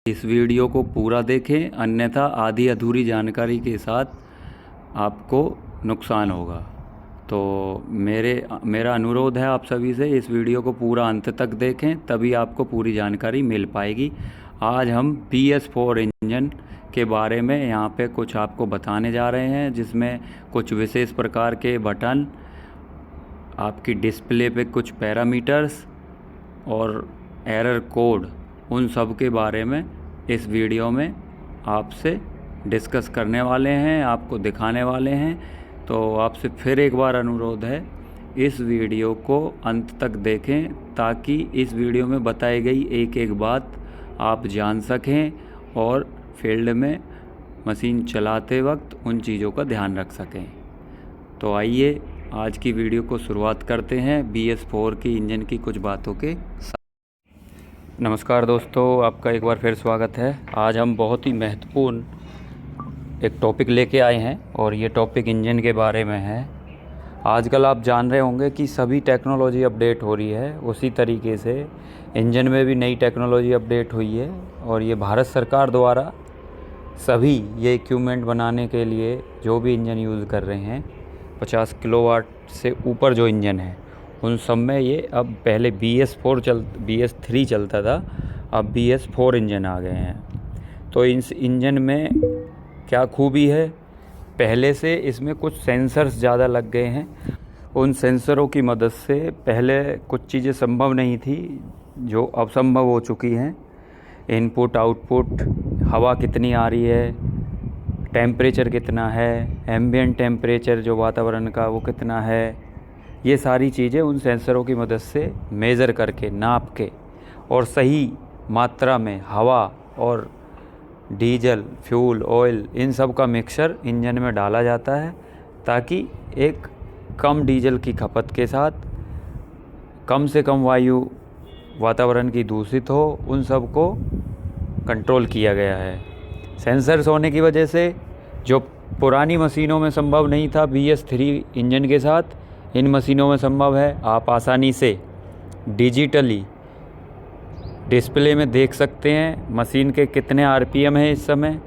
इस वीडियो को पूरा देखें, अन्यथा आधी अधूरी जानकारी के साथ आपको नुकसान होगा। तो मेरा अनुरोध है आप सभी से, इस वीडियो को पूरा अंत तक देखें, तभी आपको पूरी जानकारी मिल पाएगी। आज हम BS4 इंजन के बारे में यहाँ पे कुछ आपको बताने जा रहे हैं, जिसमें कुछ विशेष प्रकार के बटन, आपकी डिस्प्ले पे कुछ पैरामीटर्स और एरर कोड, उन सब के बारे में इस वीडियो में आपसे डिस्कस करने वाले हैं, आपको दिखाने वाले हैं। तो आपसे फिर एक बार अनुरोध है, इस वीडियो को अंत तक देखें ताकि इस वीडियो में बताई गई एक एक बात आप जान सकें और फील्ड में मशीन चलाते वक्त उन चीज़ों का ध्यान रख सकें। तो आइए आज की वीडियो को शुरुआत करते हैं BS4 की इंजन की कुछ बातों के साथ। नमस्कार दोस्तों, आपका एक बार फिर स्वागत है। आज हम बहुत ही महत्वपूर्ण एक टॉपिक लेके आए हैं और ये टॉपिक इंजन के बारे में है। आजकल आप जान रहे होंगे कि सभी टेक्नोलॉजी अपडेट हो रही है, उसी तरीके से इंजन में भी नई टेक्नोलॉजी अपडेट हुई है और ये भारत सरकार द्वारा सभी ये इक्विपमेंट बनाने के लिए जो भी इंजन यूज़ कर रहे हैं, 50 किलोवाट से ऊपर जो इंजन है उन सब में ये अब पहले BS3 चलता था, अब BS4 इंजन आ गए हैं। तो इस इंजन में क्या खूबी है, पहले से इसमें कुछ सेंसर्स ज़्यादा लग गए हैं। उन सेंसरों की मदद से पहले कुछ चीज़ें संभव नहीं थी जो अब संभव हो चुकी हैं। इनपुट आउटपुट, हवा कितनी आ रही है, टेम्परेचर कितना है, एम्बिएंट टेम्परेचर जो वातावरण का वो कितना है, ये सारी चीज़ें उन सेंसरों की मदद से मेज़र करके, नाप के और सही मात्रा में हवा और डीजल, फ्यूल, ऑयल, इन सब का मिक्सचर इंजन में डाला जाता है ताकि एक कम डीजल की खपत के साथ कम से कम वायु वातावरण की दूषित हो, उन सब को कंट्रोल किया गया है। सेंसर्स होने की वजह से जो पुरानी मशीनों में संभव नहीं था BS3 इंजन के साथ, इन मशीनों में संभव है। आप आसानी से डिजिटली डिस्प्ले में देख सकते हैं मशीन के कितने RPM हैं इस समय,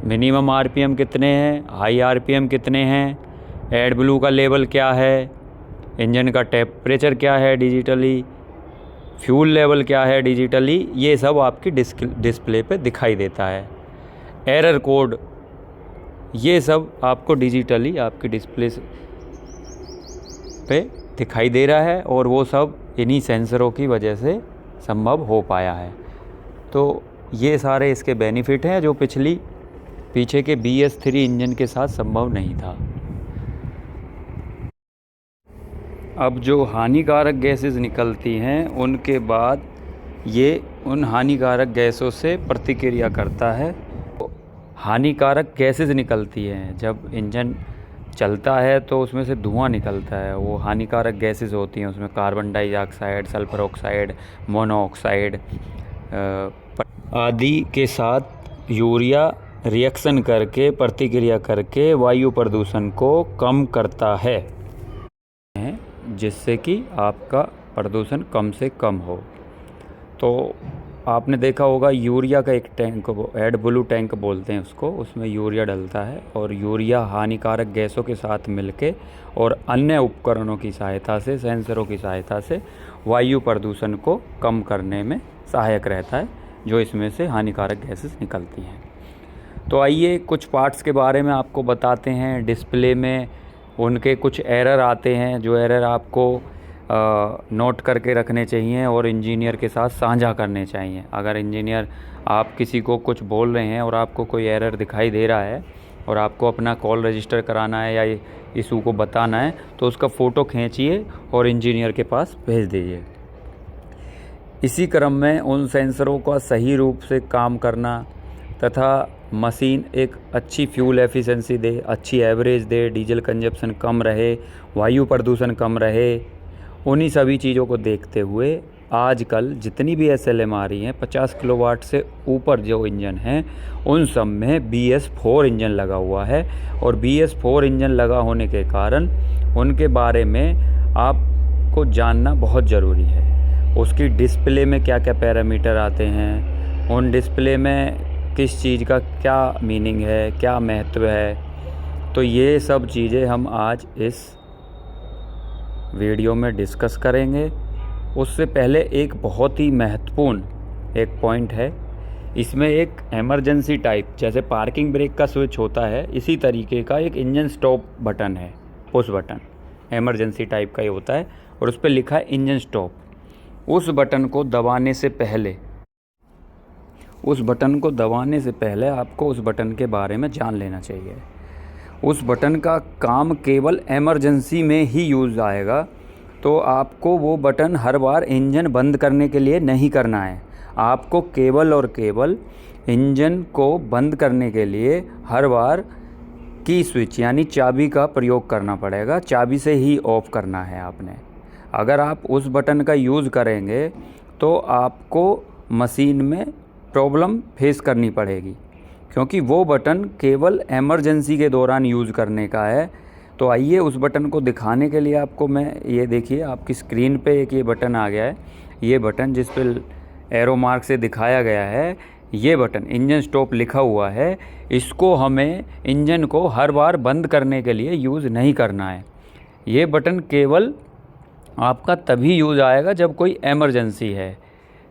मिनिमम RPM कितने हैं, हाई RPM कितने हैं, एडब्लू का लेवल क्या है, इंजन का टेम्परेचर क्या है डिजिटली, फ्यूल लेवल क्या है डिजिटली, ये सब आपकी डिस्प्ले पे दिखाई देता है। एरर कोड, ये सब आपको डिजिटली आपकी डिस्प्ले पे दिखाई दे रहा है और वो सब इन्हीं सेंसरों की वजह से संभव हो पाया है। तो ये सारे इसके बेनिफिट हैं जो पीछे के BS3 इंजन के साथ संभव नहीं था। अब जो हानिकारक गैसेस निकलती हैं उनके बाद ये उन हानिकारक गैसों से प्रतिक्रिया करता है। हानिकारक गैसेस निकलती हैं, जब इंजन चलता है तो उसमें से धुआं निकलता है, वो हानिकारक गैसेस होती हैं। उसमें carbon dioxide, sulphur oxide, monoxide आदि के साथ यूरिया रिएक्शन करके, प्रतिक्रिया करके वायु प्रदूषण को कम करता है, जिससे कि आपका प्रदूषण कम से कम हो। तो आपने देखा होगा यूरिया का एक टैंक, एडब्लू टैंक बोलते हैं उसको, उसमें यूरिया डलता है और यूरिया हानिकारक गैसों के साथ मिलके और अन्य उपकरणों की सहायता से, सेंसरों की सहायता से वायु प्रदूषण को कम करने में सहायक रहता है, जो इसमें से हानिकारक गैसेस निकलती हैं। तो आइए कुछ पार्ट्स के बारे में आपको बताते हैं। डिस्प्ले में उनके कुछ एरर आते हैं, जो एरर आपको नोट करके रखने चाहिए और इंजीनियर के साथ साझा करने चाहिए। अगर इंजीनियर, आप किसी को कुछ बोल रहे हैं और आपको कोई एरर दिखाई दे रहा है और आपको अपना कॉल रजिस्टर कराना है या इशू को बताना है, तो उसका फ़ोटो खींचिए और इंजीनियर के पास भेज दीजिए। इसी क्रम में उन सेंसरों का सही रूप से काम करना तथा मशीन एक अच्छी फ्यूल एफिशिएंसी दे, अच्छी एवरेज दे, डीजल कंजप्शन कम रहे, वायु प्रदूषण कम रहे, उन्हीं सभी चीज़ों को देखते हुए आजकल जितनी भी SLM आ रही हैं, 50 किलोवाट से ऊपर जो इंजन हैं, उन सब में BS4 इंजन लगा हुआ है। और BS4 इंजन लगा होने के कारण उनके बारे में आपको जानना बहुत ज़रूरी है। उसकी डिस्प्ले में क्या क्या पैरामीटर आते हैं, उन डिस्प्ले में किस चीज़ का क्या मीनिंग है, क्या महत्व है। तो ये सब चीज़ें हम आज इस वीडियो में डिस्कस करेंगे। उससे पहले एक बहुत ही महत्वपूर्ण एक पॉइंट है, इसमें एक इमरजेंसी टाइप, जैसे पार्किंग ब्रेक का स्विच होता है, इसी तरीके का एक इंजन स्टॉप बटन है, पुश बटन, इमरजेंसी टाइप का ही होता है और उस पर लिखा है इंजन स्टॉप। उस बटन को दबाने से पहले आपको उस बटन के बारे में जान लेना चाहिए। उस बटन का काम केवल इमरजेंसी में ही यूज़ आएगा, तो आपको वो बटन हर बार इंजन बंद करने के लिए नहीं करना है। आपको केवल और केवल इंजन को बंद करने के लिए हर बार की स्विच यानी चाबी का प्रयोग करना पड़ेगा। चाबी से ही ऑफ़ करना है आपने। अगर आप उस बटन का यूज़ करेंगे तो आपको मशीन में प्रॉब्लम फेस करनी पड़ेगी, क्योंकि वो बटन केवल इमरजेंसी के दौरान यूज़ करने का है। तो आइए उस बटन को दिखाने के लिए आपको मैं, ये देखिए आपकी स्क्रीन पे एक ये बटन आ गया है। ये बटन जिस पे एरो मार्क से दिखाया गया है, ये बटन इंजन स्टॉप लिखा हुआ है। इसको हमें इंजन को हर बार बंद करने के लिए यूज़ नहीं करना है। ये बटन केवल आपका तभी यूज़ आएगा जब कोई इमरजेंसी है,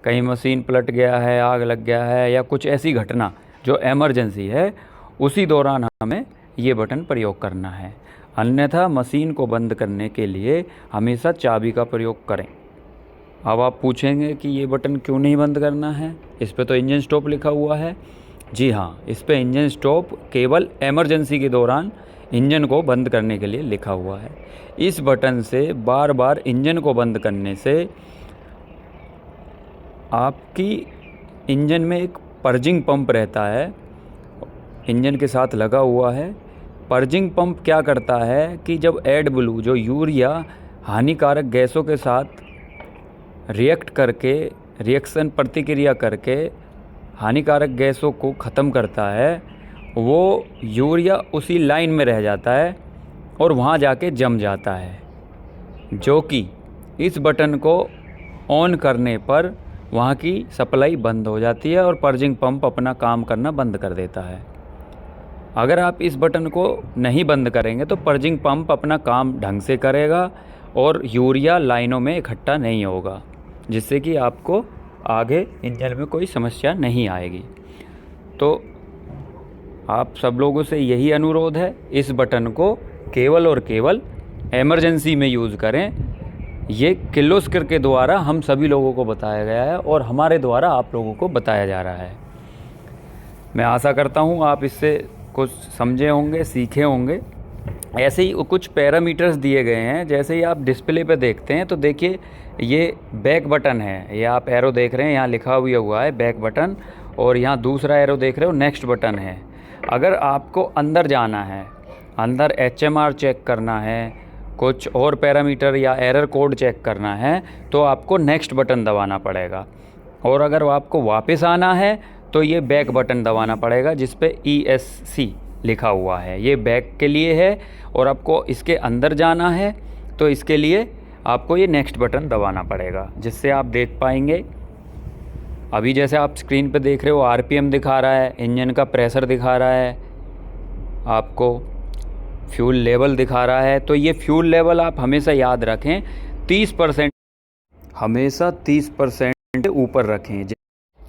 कहीं मशीन पलट गया है, आग लग गया है या कुछ ऐसी घटना जो इमरजेंसी है, उसी दौरान हमें ये बटन प्रयोग करना है। अन्यथा मशीन को बंद करने के लिए हमेशा चाबी का प्रयोग करें। अब आप पूछेंगे कि ये बटन क्यों नहीं बंद करना है, इस पे तो इंजन स्टॉप लिखा हुआ है। जी हाँ, इस पे इंजन स्टॉप केवल इमरजेंसी के दौरान इंजन को बंद करने के लिए लिखा हुआ है। इस बटन से बार बार इंजन को बंद करने से आपकी इंजन में एक पर्जिंग पंप रहता है, इंजन के साथ लगा हुआ है। पर्जिंग पंप क्या करता है कि जब एड ब्लू, जो यूरिया हानिकारक गैसों के साथ प्रतिक्रिया करके हानिकारक गैसों को ख़त्म करता है, वो यूरिया उसी लाइन में रह जाता है और वहाँ जाके जम जाता है, जो कि इस बटन को ऑन करने पर वहाँ की सप्लाई बंद हो जाती है और पर्जिंग पंप अपना काम करना बंद कर देता है। अगर आप इस बटन को नहीं बंद करेंगे तो पर्जिंग पंप अपना काम ढंग से करेगा और यूरिया लाइनों में इकट्ठा नहीं होगा, जिससे कि आपको आगे इंजन में कोई समस्या नहीं आएगी। तो आप सब लोगों से यही अनुरोध है, इस बटन को केवल और केवल इमरजेंसी में यूज़ करें। ये किर्लोस्कर के द्वारा हम सभी लोगों को बताया गया है और हमारे द्वारा आप लोगों को बताया जा रहा है। मैं आशा करता हूँ आप इससे कुछ समझे होंगे, सीखे होंगे। ऐसे ही कुछ पैरामीटर्स दिए गए हैं, जैसे ही आप डिस्प्ले पे देखते हैं तो देखिए ये बैक बटन है, ये आप एरो देख रहे हैं, यहाँ लिखा हुआ है बैक बटन, और यहाँ दूसरा एरो देख रहे हो नेक्स्ट बटन है। अगर आपको अंदर जाना है, अंदर HMR चेक करना है, कुछ और पैरामीटर या एरर कोड चेक करना है, तो आपको नेक्स्ट बटन दबाना पड़ेगा। और अगर आपको वापस आना है तो ये बैक बटन दबाना पड़ेगा, जिस पे ESC लिखा हुआ है, ये बैक के लिए है। और आपको इसके अंदर जाना है तो इसके लिए आपको ये नेक्स्ट बटन दबाना पड़ेगा, जिससे आप देख पाएंगे। अभी जैसे आप स्क्रीन पे देख रहे हो RPM दिखा रहा है, इंजन का प्रेशर दिखा रहा है, आपको फ्यूल लेवल दिखा रहा है। तो ये फ्यूल लेवल आप हमेशा याद रखें, 30%, हमेशा 30% ऊपर रखें।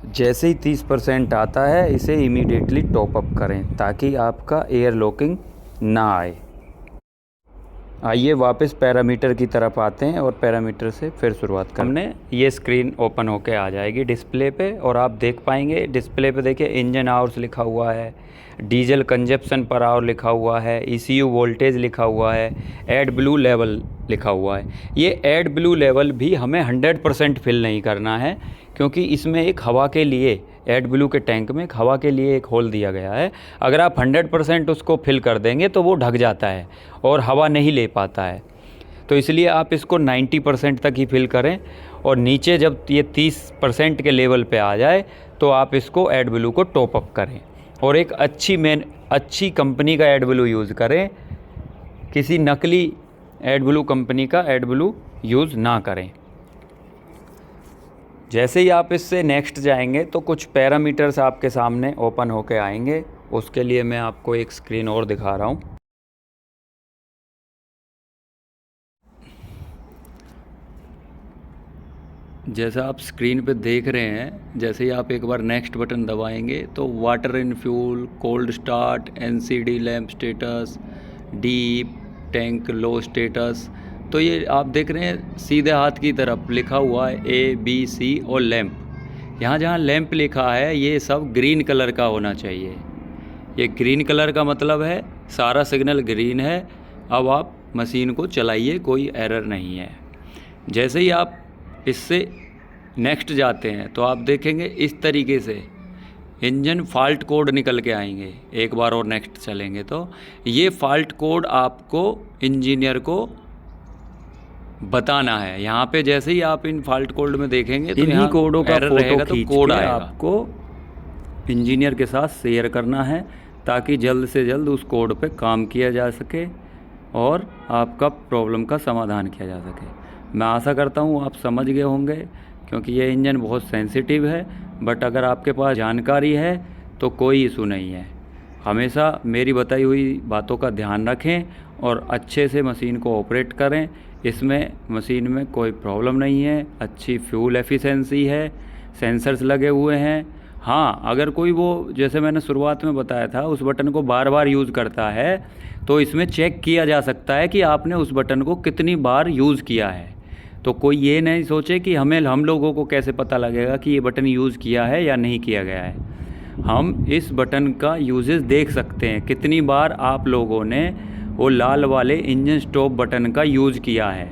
जैसे ही 30% आता है इसे इमीडिएटली टॉप अप करें, ताकि आपका एयर लॉकिंग ना आए। आइए वापस पैरामीटर की तरफ आते हैं और पैरामीटर से फिर शुरुआत करते हैं। हमने ये स्क्रीन ओपन होके आ जाएगी डिस्प्ले पे और आप देख पाएंगे डिस्प्ले पे, देखिए इंजन आवर्स लिखा हुआ है, डीजल कंजप्शन पर आवर लिखा हुआ है, ECU वोल्टेज लिखा हुआ है, एड ब्लू लेवल लिखा हुआ है। ये एड ब्लू लेवल भी हमें 100% फिल नहीं करना है, क्योंकि इसमें एक हवा के लिए, एड ब्लू के टैंक में एक हवा के लिए एक होल दिया गया है। अगर आप 100% उसको फिल कर देंगे तो वो ढक जाता है और हवा नहीं ले पाता है। तो इसलिए आप इसको 90% तक ही फिल करें, और नीचे जब ये 30% के लेवल पे आ जाए तो आप इसको एड ब्लू को टॉप अप करें, और एक अच्छी कंपनी का एड ब्लू यूज़ करें। किसी नकली एड ब्लू कंपनी का एड ब्लू यूज़ ना करें। जैसे ही आप इससे नेक्स्ट जाएंगे तो कुछ पैरामीटर्स आपके सामने ओपन होके आएंगे। उसके लिए मैं आपको एक स्क्रीन और दिखा रहा हूँ। जैसा आप स्क्रीन पे देख रहे हैं, जैसे ही आप एक बार नेक्स्ट बटन दबाएंगे तो water in fuel, cold start, NCD lamp status, deep tank low status, तो ये आप देख रहे हैं सीधे हाथ की तरफ लिखा हुआ है ABC और लैंप। यहाँ जहाँ लैंप लिखा है ये सब ग्रीन कलर का होना चाहिए। ये ग्रीन कलर का मतलब है सारा सिग्नल ग्रीन है। अब आप मशीन को चलाइए, कोई एरर नहीं है। जैसे ही आप इससे नेक्स्ट जाते हैं तो आप देखेंगे इस तरीके से इंजन फॉल्ट कोड निकल के आएंगे। एक बार और नेक्स्ट चलेंगे तो ये फॉल्ट कोड आपको इंजीनियर को बताना है। यहाँ पे जैसे ही आप इन फॉल्ट कोड में देखेंगे तो इन्हीं कोडों का एरर रहेगा तो कोड आएगा, आपको इंजीनियर के साथ शेयर करना है ताकि जल्द से जल्द उस कोड पे काम किया जा सके और आपका प्रॉब्लम का समाधान किया जा सके। मैं आशा करता हूँ आप समझ गए होंगे, क्योंकि ये इंजन बहुत सेंसिटिव है। बट अगर आपके पास जानकारी है तो कोई इशू नहीं है। हमेशा मेरी बताई हुई बातों का ध्यान रखें और अच्छे से मशीन को ऑपरेट करें। इसमें मशीन में कोई प्रॉब्लम नहीं है, अच्छी फ्यूल एफिशिएंसी है, सेंसर्स लगे हुए हैं। हाँ, अगर कोई वो जैसे मैंने शुरुआत में बताया था उस बटन को बार बार यूज़ करता है तो इसमें चेक किया जा सकता है कि आपने उस बटन को कितनी बार यूज़ किया है। तो कोई ये नहीं सोचे कि हम लोगों को कैसे पता लगेगा कि ये बटन यूज़ किया है या नहीं किया गया है। हम इस बटन का यूजेस देख सकते हैं, कितनी बार आप लोगों ने वो लाल वाले इंजन स्टॉप बटन का यूज़ किया है।